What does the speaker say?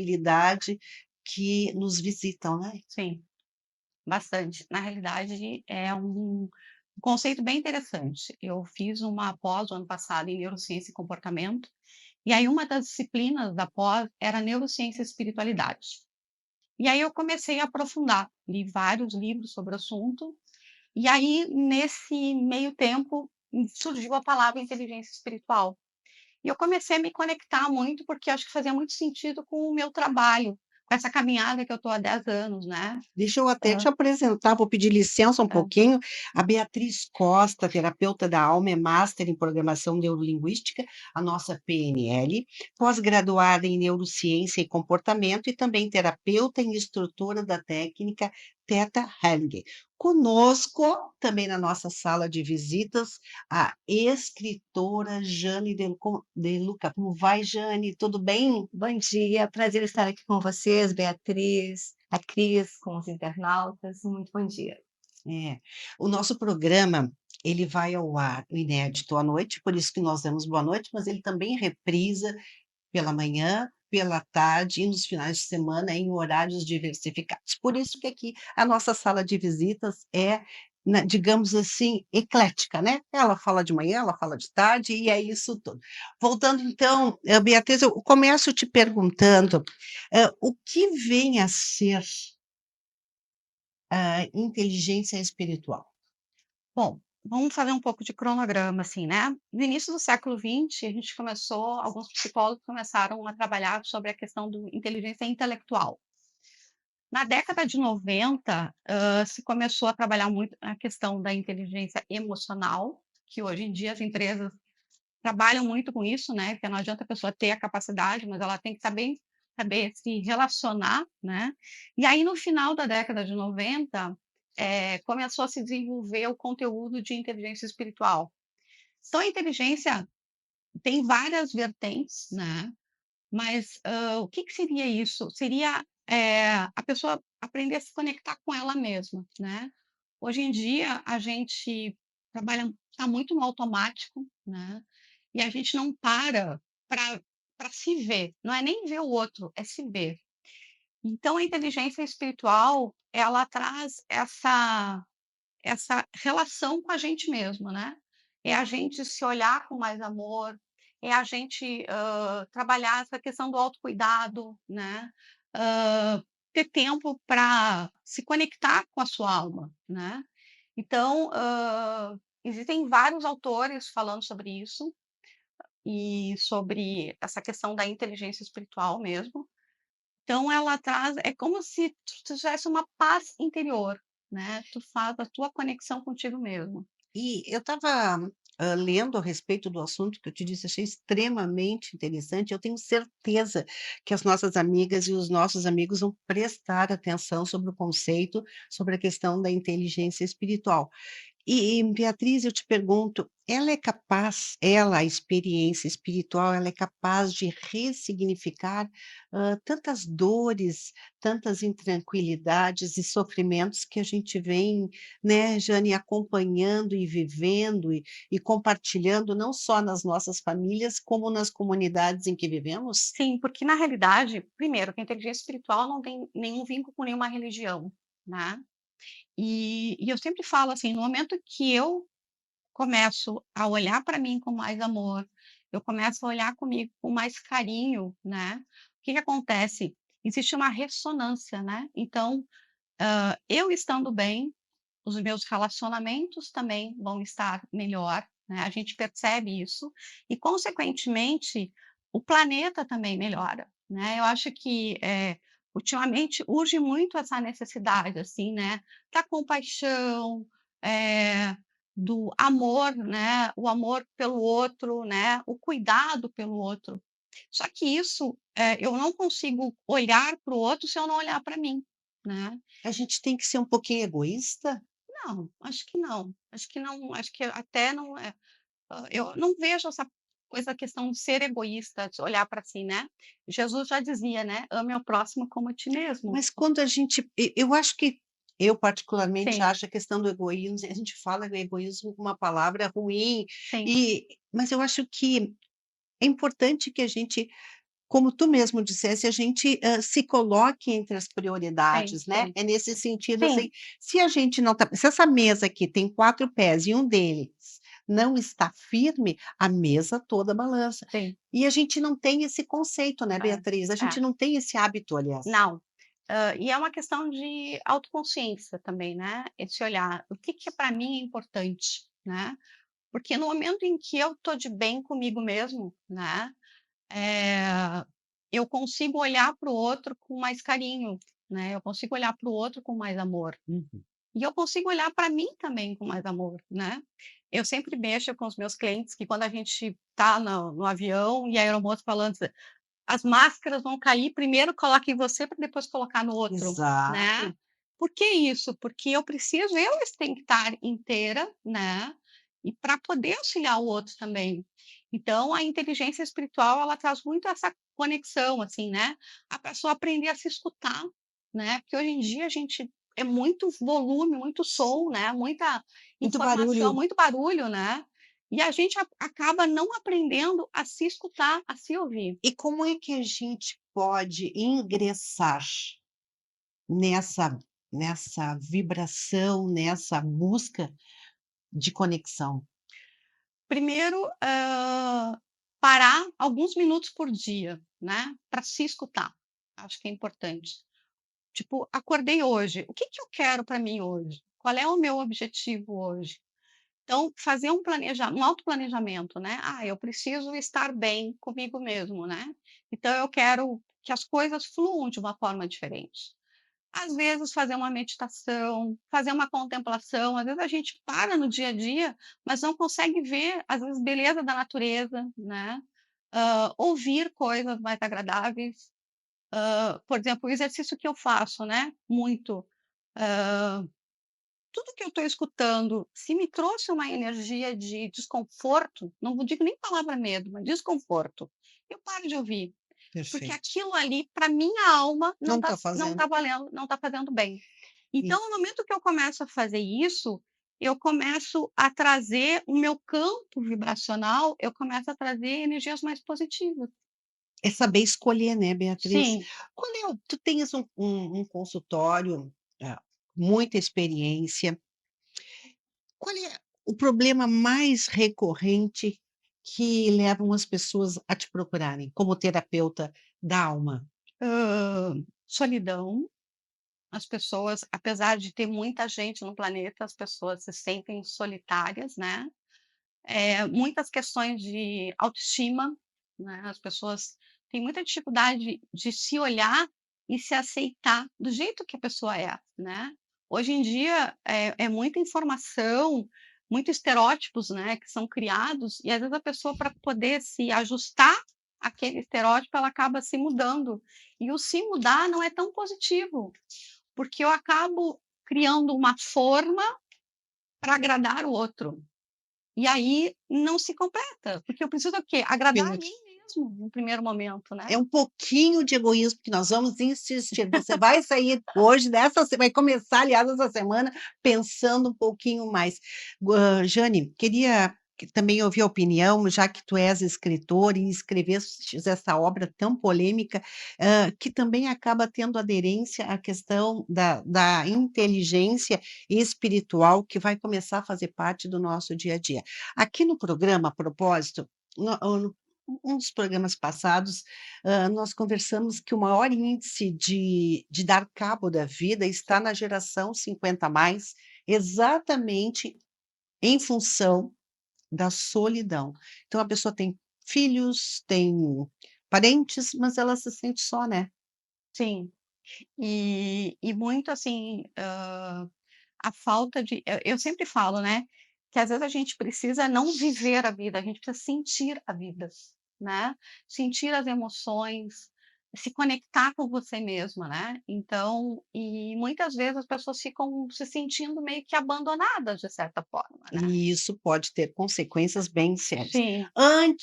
habilidade que nos visitam, né. Sim, bastante. Na realidade, é um conceito bem interessante. Eu fiz uma pós o ano passado em neurociência e comportamento, e aí uma das disciplinas da pós era neurociência e espiritualidade. E aí eu comecei a aprofundar, li vários livros sobre o assunto, e aí nesse meio tempo surgiu a palavra inteligência espiritual. E eu comecei a me conectar muito, porque acho que fazia muito sentido com o meu trabalho, com essa caminhada que eu estou há 10 anos, né. Deixa eu até Hã, te apresentar, vou pedir licença um hã. pouquinho. A Beatriz Costa, terapeuta da alma, é master em programação neurolinguística, a nossa PNL, pós-graduada em neurociência e comportamento e também terapeuta e instrutora da técnica Theta Healing. Conosco, também na nossa sala de visitas, a escritora Jane De Luca. Como vai, Jane? Tudo bem? Bom dia, prazer estar aqui com vocês, Beatriz, a Cris, com os internautas. Muito bom dia. É. O nosso programa, ele vai ao ar, o inédito à noite, por isso que nós damos boa noite, mas ele também reprisa pela manhã, pela tarde e nos finais de semana em horários diversificados. Por isso que aqui a nossa sala de visitas é, digamos assim, eclética, né? Ela fala de manhã, ela fala de tarde e é isso tudo. Voltando então, Beatriz, eu começo te perguntando, o que vem a ser a inteligência espiritual? Bom, vamos fazer um pouco de cronograma, assim, né. No início do século XX, a gente começou alguns psicólogos começaram a trabalhar sobre a questão do inteligência intelectual. Na década de 90, se começou a trabalhar muito a questão da inteligência emocional, que hoje em dia as empresas trabalham muito com isso, né, porque não adianta a pessoa ter a capacidade, mas ela tem que saber se relacionar, né. E aí no final da década de 90, começou a se desenvolver o conteúdo de inteligência espiritual. Então a inteligência tem várias vertentes, né, mas, o que que seria isso? Seria, a pessoa aprender a se conectar com ela mesma, né. Hoje em dia a gente trabalha está muito no automático, né, e a gente não para para se ver, não é nem ver o outro, é se ver. Então a inteligência espiritual, ela traz essa relação com a gente mesmo, né. É a gente se olhar com mais amor, é a gente, trabalhar essa questão do autocuidado, né, ter tempo para se conectar com a sua alma, né. Então, existem vários autores falando sobre isso, e sobre essa questão da inteligência espiritual mesmo. Então ela traz é como se tu tivesse uma paz interior, né, tu faz a tua conexão contigo mesmo. E eu estava, lendo a respeito do assunto que eu te disse, achei extremamente interessante, eu tenho certeza que as nossas amigas e os nossos amigos vão prestar atenção sobre o conceito, sobre a questão da inteligência espiritual. Beatriz, eu te pergunto, a experiência espiritual, ela é capaz de ressignificar, tantas dores, tantas intranquilidades e sofrimentos que a gente vem, né, Jane, acompanhando e vivendo e compartilhando não só nas nossas famílias, como nas comunidades em que vivemos? Sim, porque na realidade, primeiro, que a inteligência espiritual não tem nenhum vínculo com nenhuma religião, né. E eu sempre falo assim, no momento que eu começo a olhar para mim com mais amor, eu começo a olhar comigo com mais carinho, né, o que que acontece? Existe uma ressonância, né, então, eu estando bem, os meus relacionamentos também vão estar melhor, né, a gente percebe isso, e consequentemente, o planeta também melhora, né. Eu acho que, ultimamente urge muito essa necessidade, assim, né, da compaixão, do amor, né, o amor pelo outro, né, o cuidado pelo outro. Só que isso, eu não consigo olhar para o outro se eu não olhar para mim, né. A gente tem que ser um pouquinho egoísta? Não, acho que não. Acho que não, acho que até não é eu não vejo essa coisa, a questão de ser egoísta, de olhar para si, né. Jesus já dizia, né: "Ame ao próximo como a ti mesmo". Mas quando a gente eu acho que eu particularmente Sim, acho a questão do egoísmo, a gente fala do egoísmo como uma palavra ruim, sim, mas eu acho que é importante que a gente como tu mesmo dissesse, a gente, se coloque entre as Sim, prioridades, né, sim. é nesse sentido, Sim, assim, se a gente não tá se essa mesa aqui tem 4 pés e um deles não está firme, a mesa toda balança. sim. E a gente não tem esse conceito, né, É, Beatriz, a é. gente não tem esse hábito, aliás. Não. E é uma questão de autoconsciência também, né, esse olhar, o que que para mim é importante, né, porque no momento em que eu tô de bem comigo mesmo, né, eh, eu consigo olhar para o outro com mais carinho, né, eu consigo olhar para o outro com mais amor. Uhum. E eu consigo olhar para mim também com mais amor, né. Eu sempre mexo com os meus clientes que quando a gente tá no avião e a aeromoça falando: "As máscaras vão cair, primeiro coloca em você para depois colocar no outro", né. Exato. Por que isso? Porque eu tenho que estar inteira, né, e para poder auxiliar o outro também. Então a inteligência espiritual, ela traz muito essa conexão, assim, né, a pessoa aprender a se escutar, né, porque hoje em dia a gente é muito volume, muito som, né, muita Muito informação, barulho. muito barulho, né, e a gente acaba não aprendendo a se escutar, a se ouvir. E como é que a gente pode ingressar nessa vibração, nessa busca de conexão? Primeiro, parar alguns minutos por dia, né, para se escutar, acho que é importante. Tipo, acordei hoje, o que que eu quero para mim hoje? Qual é o meu objetivo hoje? Então, fazer um autoplanejamento, né. "Ah, eu preciso estar bem comigo mesmo, né, então eu quero que as coisas fluam de uma forma diferente". Às vezes fazer uma meditação, fazer uma contemplação, às vezes a gente para no dia a dia, mas não consegue ver, às vezes, beleza da natureza, né, ouvir coisas mais agradáveis. Por exemplo, o exercício que eu faço, né, muito, tudo que eu estou escutando, se me trouxe uma energia de desconforto, não digo nem palavra medo, mas desconforto, eu paro de ouvir, porque Perfeito. aquilo ali, para minha alma, Não está não fazendo. tá valendo, não está fazendo bem. E Então, no momento que eu começo a fazer isso, eu começo a trazer o meu campo vibracional, eu começo a trazer energias mais positivas. é saber escolher, né, Beatriz. Sim. Qual é o tu tens um consultório, muita experiência, qual é o problema mais recorrente que levam as pessoas a te procurarem como terapeuta da alma? Solidão, as pessoas, apesar de ter muita gente no planeta, as pessoas se sentem solitárias, né. Muitas questões de autoestima, né, as pessoas têm muita dificuldade de se olhar e se aceitar do jeito que a pessoa é, né. Hoje em dia é muita informação, muitos estereótipos, né, que são criados e às vezes a pessoa para poder se ajustar àquele estereótipo, ela acaba se mudando. E o se mudar não é tão positivo, porque eu acabo criando uma forma para agradar o outro. E aí não se completa, porque eu preciso o quê? Agradar a mim mesmo no primeiro momento, né. É um pouquinho de egoísmo que nós vamos insistir. Você vai sair hoje dessa se vai começar, aliás, essa semana pensando um pouquinho mais. Jane, queria também ouvir a opinião, já que tu és escritor e escrevestes essa obra tão polêmica, que também acaba tendo aderência à questão da inteligência espiritual, que vai começar a fazer parte do nosso dia a dia. Aqui no programa, a propósito, no um dos programas passados, nós conversamos que o maior índice de dar cabo da vida está na geração 50 a mais, exatamente em função da solidão. Então a pessoa tem filhos, tem parentes, mas ela se sente só, né. Sim. E muito assim, a falta de eu sempre falo, né, que às vezes a gente precisa não viver a vida, a gente precisa sentir a vida, né, sentir as emoções, se conectar com você mesma, né. Então e muitas vezes as pessoas ficam se sentindo meio que abandonadas de certa forma, né. E isso pode ter consequências bem sérias. Sim. Antes